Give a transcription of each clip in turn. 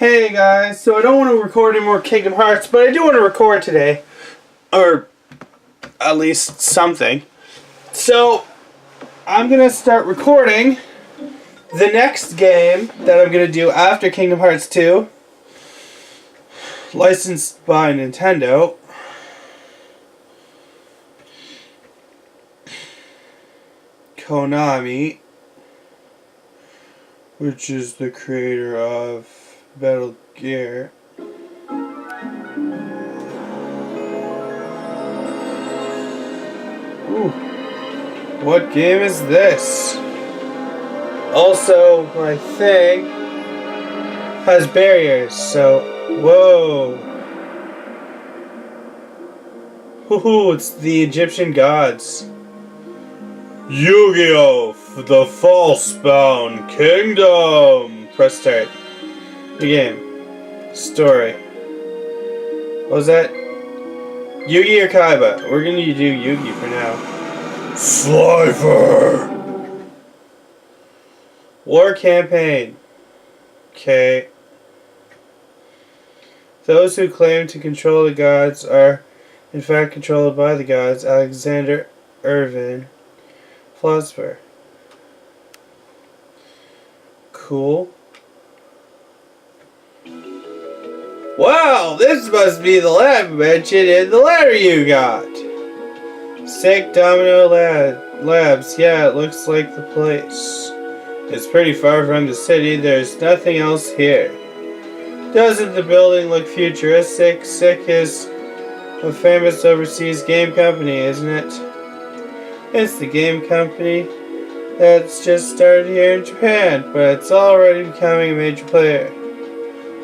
Hey guys, so I don't want to record any more Kingdom Hearts, but I do want to record today. Or at least something. So I'm going to start recording the next game that I'm going to do after Kingdom Hearts 2. Licensed by Nintendo. Konami, which is the creator of Metal Gear. Ooh. What game is this? Also, my thing has barriers, so whoa. Ooh, it's the Egyptian gods. Yu-Gi-Oh! The Falsebound Kingdom! Press start. The game. Story. What was that? Yugi or Kaiba? We're gonna do Yugi for now. Slifer! War campaign. Okay. Those who claim to control the gods are in fact controlled by the gods. Alexander Irvin. Philosopher. Cool. Wow, this must be the lab mentioned in the letter you got. Sick Domino Labs. Yeah, it looks like the place. It's pretty far from the city. There's nothing else here. Doesn't the building look futuristic? Sick is a famous overseas game company, isn't it? It's the game company that's just started here in Japan, but it's already becoming a major player.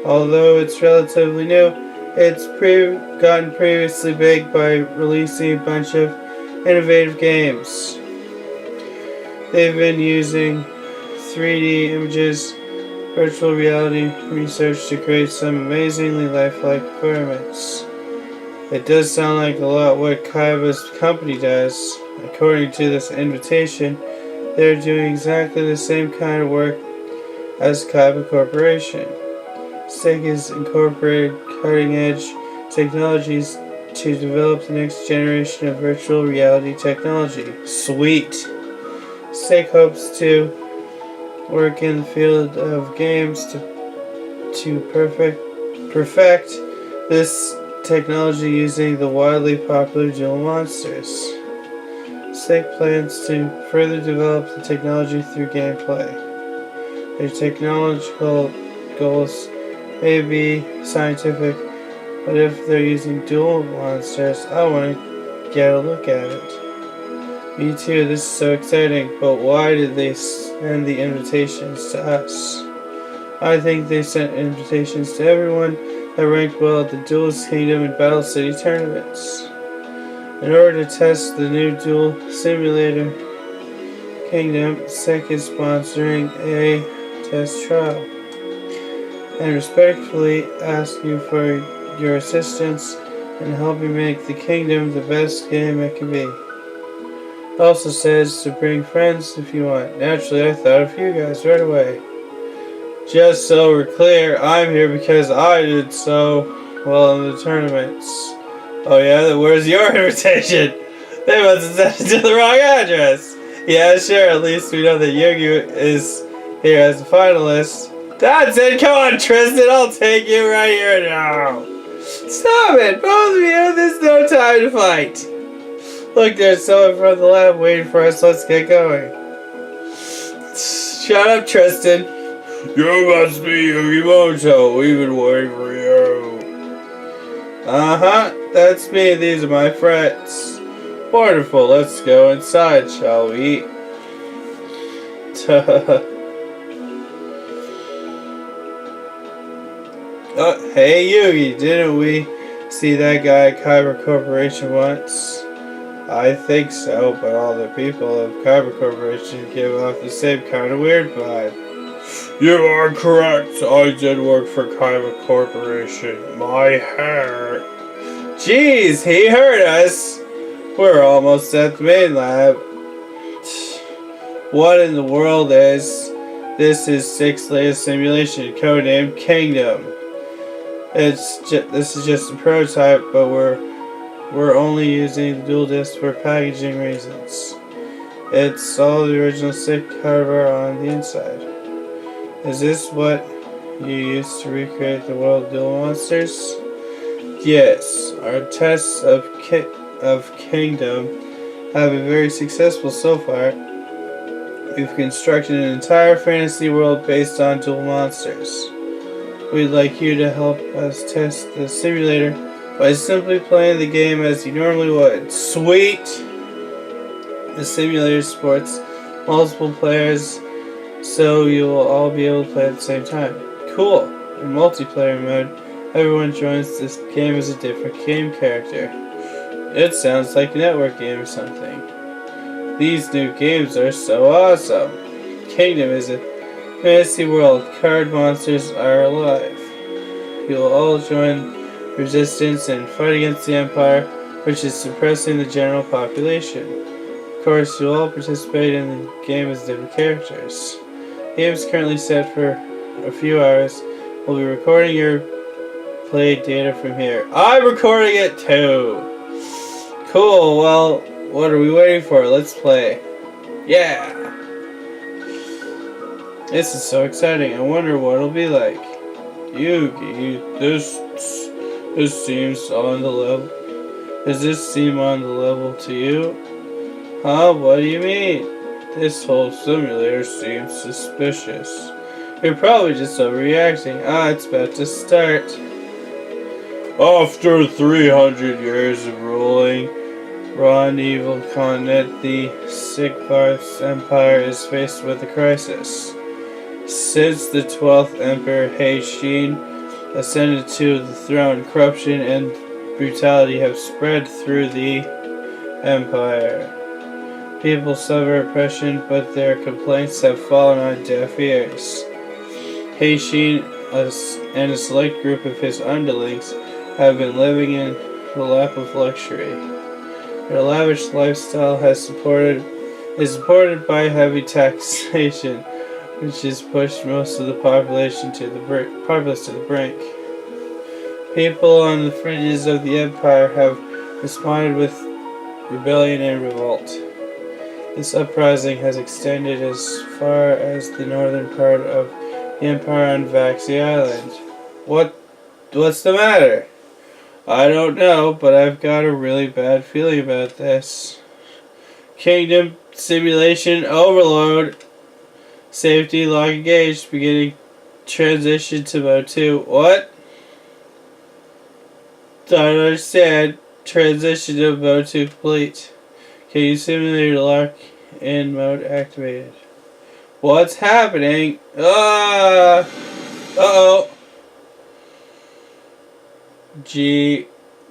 Although it's relatively new, it's gotten previously big by releasing a bunch of innovative games. They've been using 3D images, virtual reality research to create some amazingly lifelike environments. It does sound like a lot what Kaiba's company does. According to this invitation, they're doing exactly the same kind of work as Kaiba Corporation. SICK has incorporated cutting-edge technologies to develop the next generation of virtual reality technology. Sweet! SICK hopes to work in the field of games to perfect this technology using the widely popular Duel Monsters. SICK plans to further develop the technology through gameplay. Their technological goals may be scientific, but if they're using Duel Monsters, I want to get a look at it. Me too, this is so exciting, but why did they send the invitations to us? I think they sent invitations to everyone that ranked well at the Duelist Kingdom and Battle City tournaments. In order to test the new Duel Simulator Kingdom, SICK is sponsoring a test trial. And respectfully ask you for your assistance in helping make the Kingdom the best game it can be. It also says to bring friends if you want. Naturally, I thought of you guys right away. Just so we're clear, I'm here because I did so well in the tournaments. Oh yeah, where's your invitation? They must have sent it to the wrong address. Yeah, sure, at least we know that Yugi is here as a finalist. That's it, come on Tristan, I'll take you right here now. Stop it, both of you, there's no time to fight. Look, there's someone from the lab waiting for us, let's get going. Shut up, Tristan. You must be Yugi Moto, we've been waiting for you. Uh-huh, that's me, these are my friends. Wonderful, let's go inside, shall we? Oh, hey Yugi, didn't we see that guy at Kaiba Corporation once? I think so, but all the people of Kaiba Corporation give off the same kind of weird vibe. You are correct, I did work for Kaiba Corporation. My hair. Jeez, he heard us. We're almost at the main lab. What in the world is This is Six's latest simulation, codenamed Kingdom. This is just a prototype, but we're only using the dual disc for packaging reasons. It's all the original SICK hardware on the inside. Is this what you used to recreate the world of Duel Monsters? Yes, our tests of Kingdom have been very successful so far. We've constructed an entire fantasy world based on Duel Monsters. We'd like you to help us test the simulator by simply playing the game as you normally would. Sweet! The simulator supports multiple players, so you will all be able to play at the same time. Cool! In multiplayer mode, everyone joins this game as a different game character. It sounds like a network game or something. These new games are so awesome! Kingdom is a fantasy world. Card monsters are alive. You'll all join resistance and fight against the Empire, which is suppressing the general population. Of course, you'll all participate in the game as different characters. The game is currently set for a few hours. We'll be recording your play data from here. I'm recording it too! Cool, well, what are we waiting for? Let's play. Yeah! This is so exciting. I wonder what it'll be like. Yugi, this seems on the level. Does this seem on the level to you? Huh? What do you mean? This whole simulator seems suspicious. You're probably just overreacting. It's about to start. After 300 years of ruling raw and evil continent, the Sigvarth's empire is faced with a crisis. Since the 12th Emperor Heishin ascended to the throne, corruption and brutality have spread through the empire. People suffer oppression, but their complaints have fallen on deaf ears. Heishin and a select group of his underlings have been living in the lap of luxury. Their lavish lifestyle is supported by heavy taxation, which has pushed most of the population to the brink. People on the fringes of the empire have responded with rebellion and revolt. This uprising has extended as far as the northern part of the empire on Vaxi Island. What's the matter? I don't know, but I've got a really bad feeling about this. Kingdom simulation overload. Safety lock engaged. Beginning transition to mode 2. What? Don't understand. Transition to mode 2 complete. Can you simulate lock in mode activated? What's happening? Uh-oh.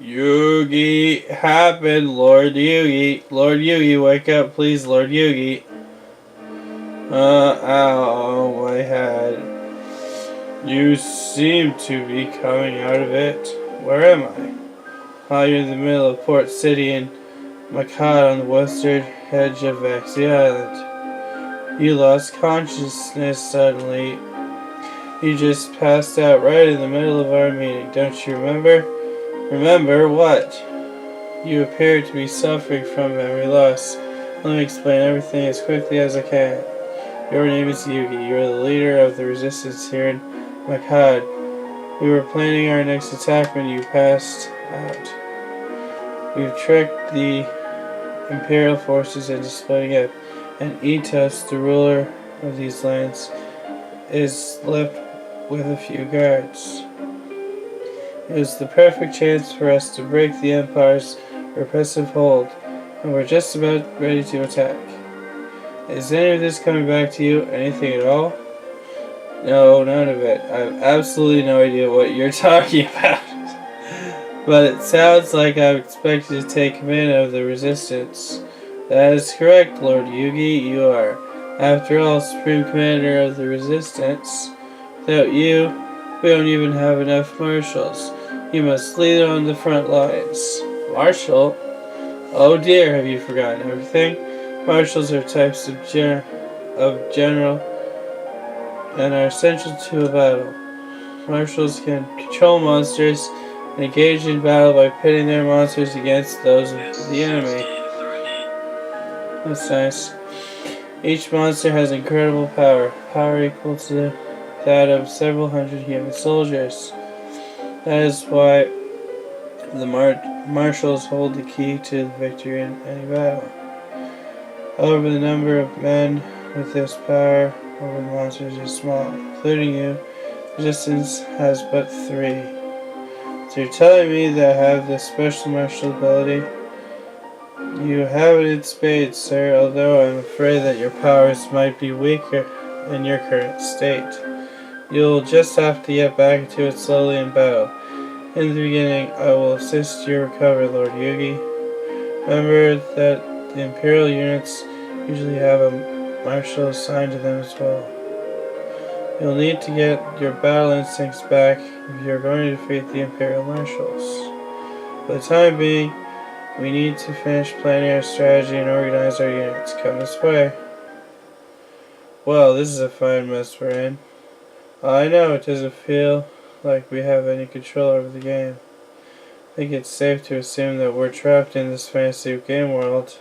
Yugi happened. Lord Yugi, wake up, please, Lord Yugi. Ow, my head. You seem to be coming out of it. Where am I? You're in the middle of Port City in Makad on the western edge of Vaxi Island. You lost consciousness suddenly. You just passed out right in the middle of our meeting, don't you remember? Remember what? You appear to be suffering from memory loss. Let me explain everything as quickly as I can. Your name is Yugi. You are the leader of the resistance here in Makad. We were planning our next attack when you passed out. We've tricked the Imperial forces into splitting up, and Itos, the ruler of these lands, is left with a few guards. It was the perfect chance for us to break the Empire's repressive hold, and we're just about ready to attack. Is any of this coming back to you? Anything at all? No, none of it. I have absolutely no idea what you're talking about. But it sounds like I'm expected to take command of the resistance. That is correct, Lord Yugi, you are. After all, Supreme Commander of the Resistance. Without you, we don't even have enough marshals. You must lead on the front lines. Marshal? Oh dear, have you forgotten everything? Marshals are types of general and are essential to a battle. Marshals can control monsters and engage in battle by pitting their monsters against those of the enemy. That's nice. Each monster has incredible power equal to that of several hundred human soldiers. That is why the marshals hold the key to the victory in any battle. However, the number of men with this power over monsters is small, including you. Resistance has but 3. So you're telling me that I have this special martial ability? You have it in spades, sir, although I'm afraid that your powers might be weaker in your current state. You'll just have to get back into it slowly in battle. In the beginning, I will assist your recovery, Lord Yugi. Remember that the Imperial units usually have a marshal assigned to them as well. You'll need to get your battle instincts back if you're going to defeat the Imperial marshals. For the time being, we need to finish planning our strategy and organize our units. Come this way. Well, this is a fine mess we're in. I know it doesn't feel like we have any control over the game. I think it's safe to assume that we're trapped in this fantasy game world.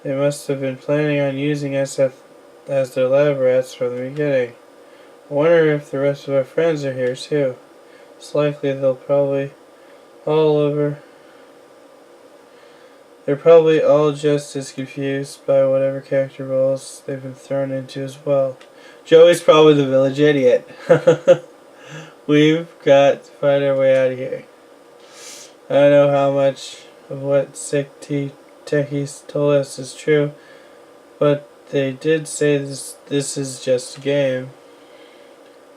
They must have been planning on using us as their lab rats from the beginning. I wonder if the rest of our friends are here too. It's likely they're probably all just as confused by whatever character roles they've been thrown into as well. Joey's probably the village idiot. We've got to find our way out of here. I don't know how much of what sick techies told us is true, but they did say this is just a game.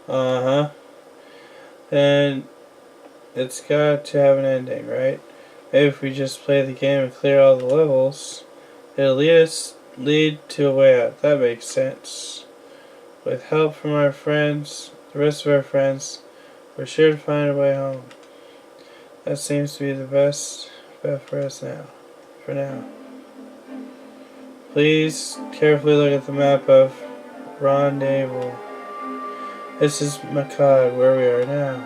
And it's got to have an ending, right? Maybe if we just play the game and clear all the levels, it'll lead to a way out. That makes sense. With help from our friends, the rest of our friends, we're sure to find a way home. That seems to be the best bet for us now. For now. Please carefully look at the map of Rendezvous. This is Makad, where we are now.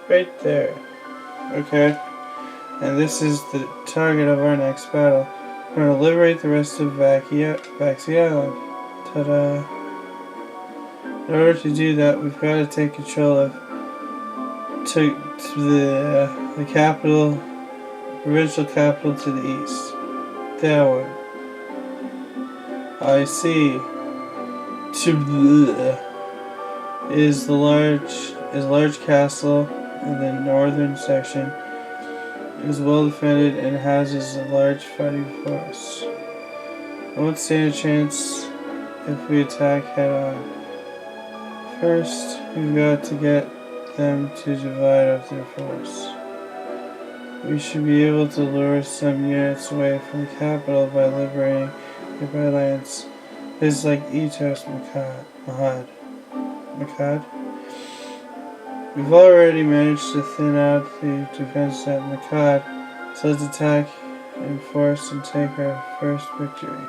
Right there. Okay. And this is the target of our next battle. We're going to liberate the rest of Vaxi Island. Ta-da. In order to do that, we've got to take control of the capital, provincial capital to the east. That one. I see. Is a large castle in the northern section. It is well defended and houses a large fighting force. I won't stand a chance if we attack head on. First, we've got to get them to divide up their force. We should be able to lure some units away from the capital by liberating nearby lands. Places like Itos Makad. We've already managed to thin out the defense at Makad, so let's attack in force and take our first victory.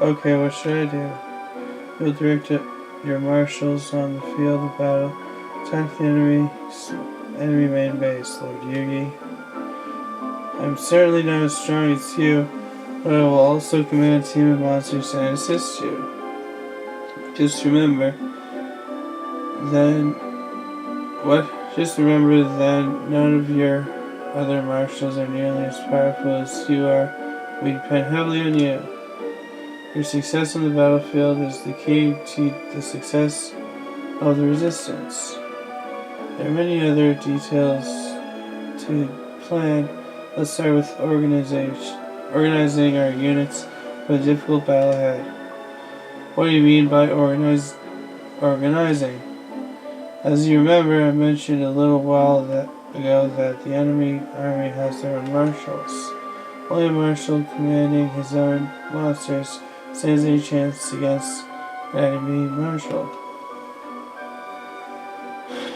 Okay, what should I do? You'll direct your marshals on the field of battle. Attack the enemy main base, Lord Yugi. I'm certainly not as strong as you, but I will also command a team of monsters and assist you. Just remember, then none of your other marshals are nearly as powerful as you are. We depend heavily on you. Your success on the battlefield is the key to the success of the resistance. There are many other details to plan. Let's start with organizing our units for the difficult battle ahead. What do you mean by organizing? As you remember, I mentioned a little while ago that the enemy army has their own marshals. Only a marshal commanding his own monsters stands any chance against an enemy marshal.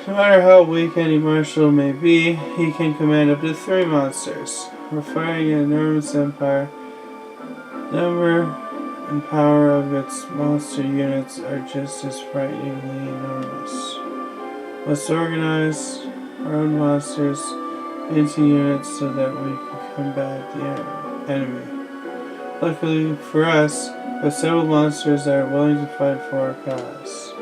No matter how weak any marshal may be, he can command up to 3 monsters. We're fighting an enormous empire. and power of its monster units are just as frighteningly enormous. Let's organize our own monsters into units so that we can combat the enemy. Luckily for us, we have several monsters that are willing to fight for our cause.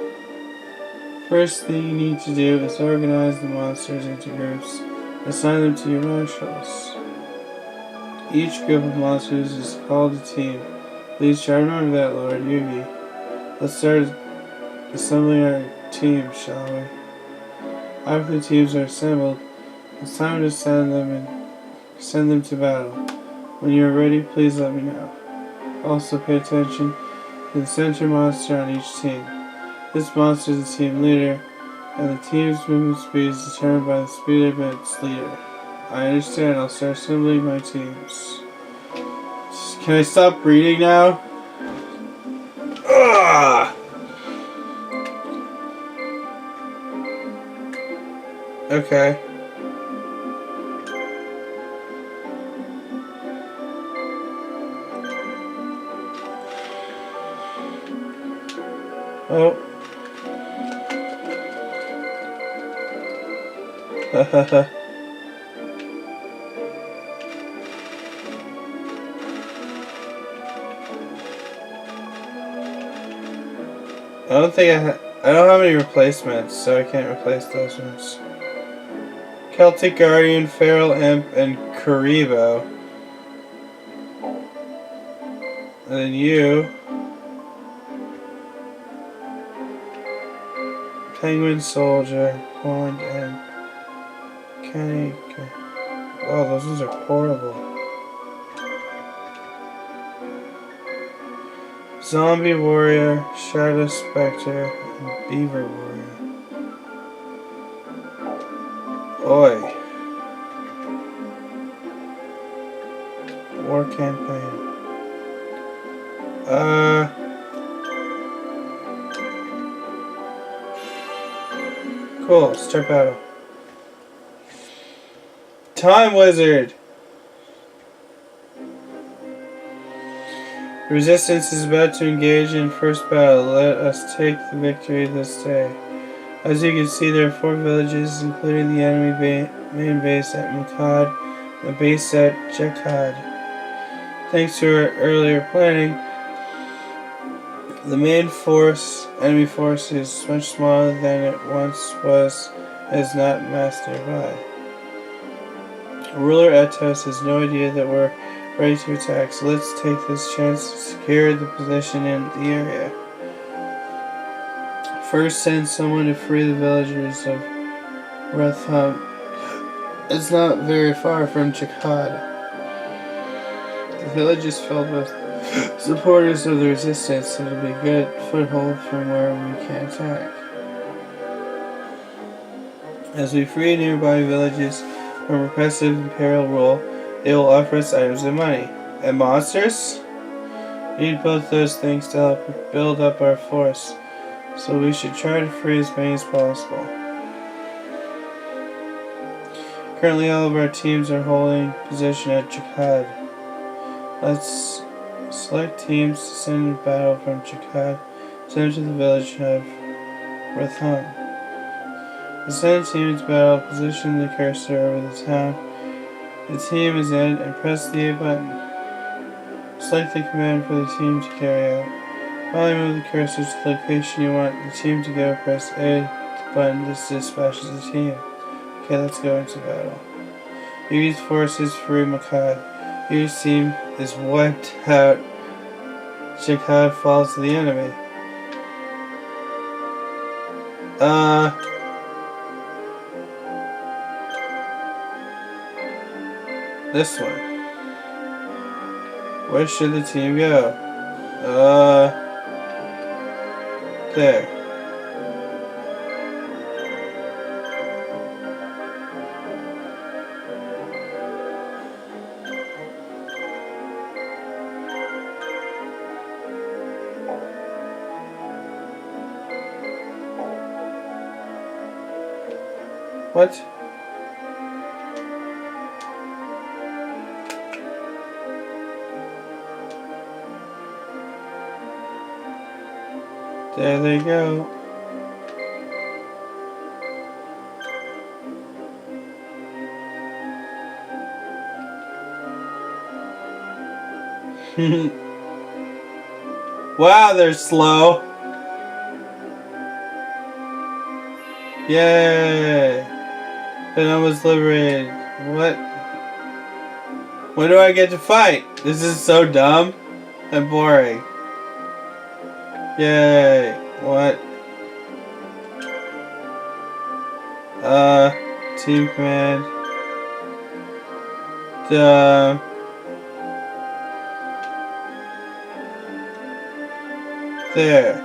First thing you need to do is organize the monsters into groups and assign them to your marshals. Each group of monsters is called a team. Please try to remember that, Lord Yugi. Let's start assembling our teams, shall we? After the teams are assembled, it's time to send them to battle. When you are ready, please let me know. Also pay attention to the center monster on each team. This monster is the team leader, and the team's movement speed is determined by the speed of its leader. I understand. I'll start assembling my teams. Can I stop reading now? Ugh! Okay. Oh. Hahaha. I don't have any replacements, so I can't replace those ones. Celtic Guardian, Feral Imp, and Karibo. And then you. Penguin Soldier, Horned, and Kenny. Oh, those ones are horrible. Zombie Warrior, Shadow Spectre, and Beaver Warrior. Oi. War Campaign. Cool, start battle. Time Wizard! Resistance is about to engage in first battle. Let us take the victory this day. As you can see, there are 4 villages, including the enemy main base at Mukad and the base at Jakad. Thanks to our earlier planning, the main enemy force is much smaller than it once was and is not massed nearby. Ruler Etos has no idea that we're ready to attack, so let's take this chance to secure the position in the area. First, send someone to free the villagers of Rethum. It's not very far from Jakad. The village is filled with supporters of the resistance, so it'll be a good foothold from where we can attack. As we free nearby villages from repressive imperial rule, they will offer us items and money. And monsters? We need both those things to help build up our force, so we should try to free as many as possible. Currently all of our teams are holding position at Jakad. Let's select teams to send in battle from Jakad, send to the village of Rethum. To send a team into battle, position the cursor over the town the team is in and press the A button. Select the command for the team to carry out. Finally move the cursor to the location you want the team to go. Press A button. This dispatches the team. Okay, let's go into battle. Yugi's forces free Makad. Yugi's team is wiped out. Jakad falls to the enemy. This one. Where should the team go? There. What? There they go. Wow, they're slow. Yay! Venom was liberated. What? When do I get to fight? This is so dumb and boring. Yay! What? Team command. There.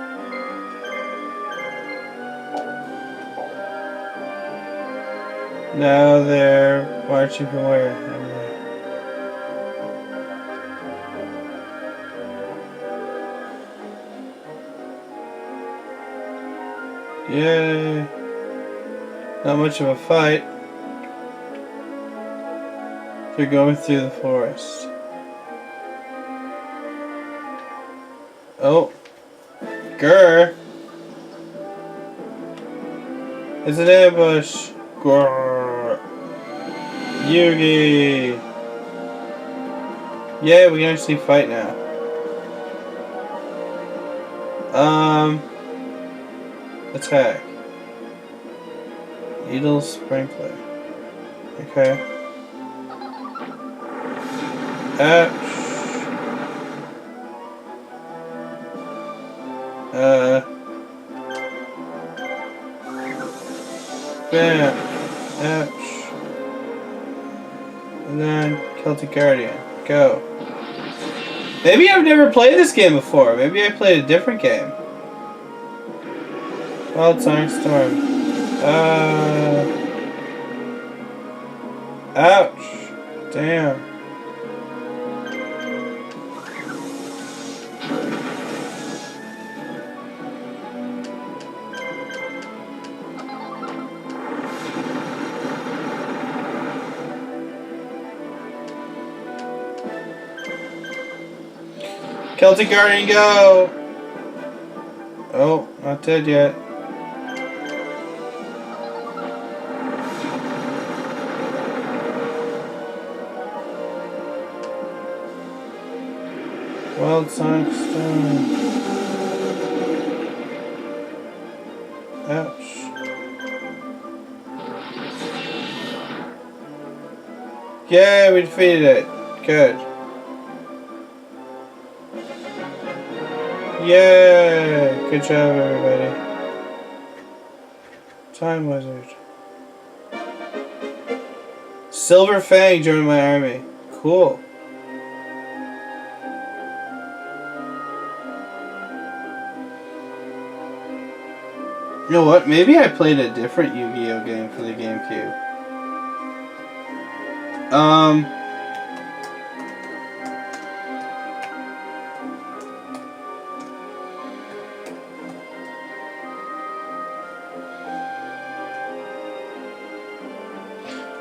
Now they're marching from where? Yay. Not much of a fight. They're going through the forest. Oh. Grr. It's an ambush. Grr. Yugi. Yeah, we can actually fight now. Attack. Needle sprinkler. Okay. Ouch. Bam. Ouch. And then Celtic Guardian. Go. Maybe I've never played this game before. Maybe I played a different game. Wild Sonic Storm. Ouch. Damn. Celtic Guardian, go! Oh, not dead yet. Wild Sonic Storm. Ouch. Yeah, we defeated it. Good. Yeah! Good job, everybody. Time Wizard. Silver Fang joined my army. Cool. You know what? Maybe I played a different Yu-Gi-Oh game for the GameCube.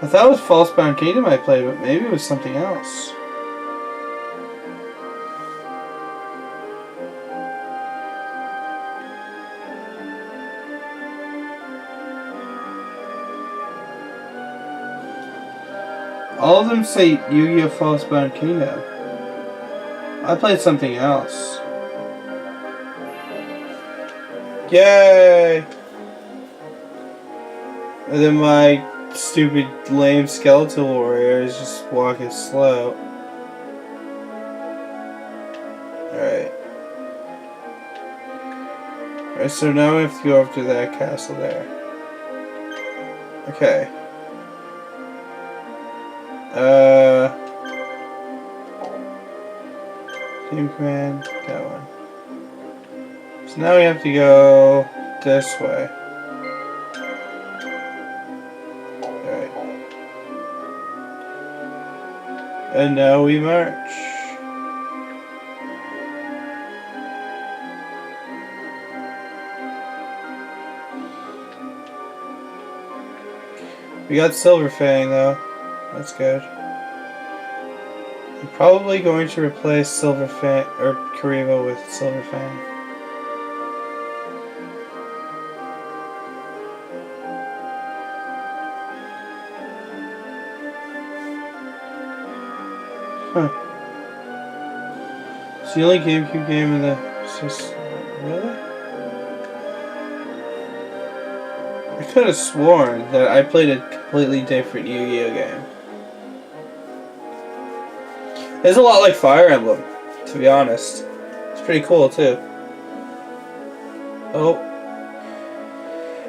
I thought it was Falsebound Kingdom I played, but maybe it was something else. All of them say Yu-Gi-Oh! Falsebound Kingdom. I played something else. Yay! And then my stupid lame skeletal warrior is just walking slow. Alright. Alright, so now we have to go up to that castle there. Okay. Team command, that one. So now we have to go this way. Alright. And now we march. We got Silver Fang though. That's good. I'm probably going to replace Silver Fang or Karibo with Silver Fang. Huh. It's the only GameCube game in the system. Really? I could have sworn that I played a completely different Yu-Gi-Oh game. It's a lot like Fire Emblem, to be honest. It's pretty cool too. Oh.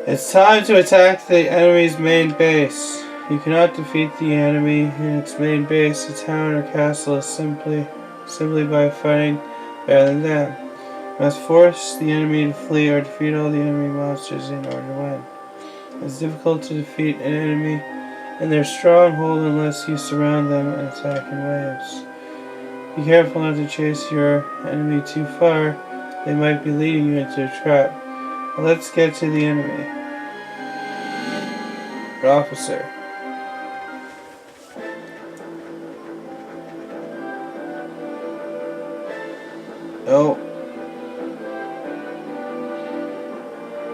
It's time to attack the enemy's main base. You cannot defeat the enemy in its main base, a town or castle, is simply by fighting better than them. You must force the enemy to flee or defeat all the enemy monsters in order to win. It's difficult to defeat an enemy in their stronghold unless you surround them and attack in waves. Be careful not to chase your enemy too far. They might be leading you into a trap. But let's get to the enemy. Officer. Oh.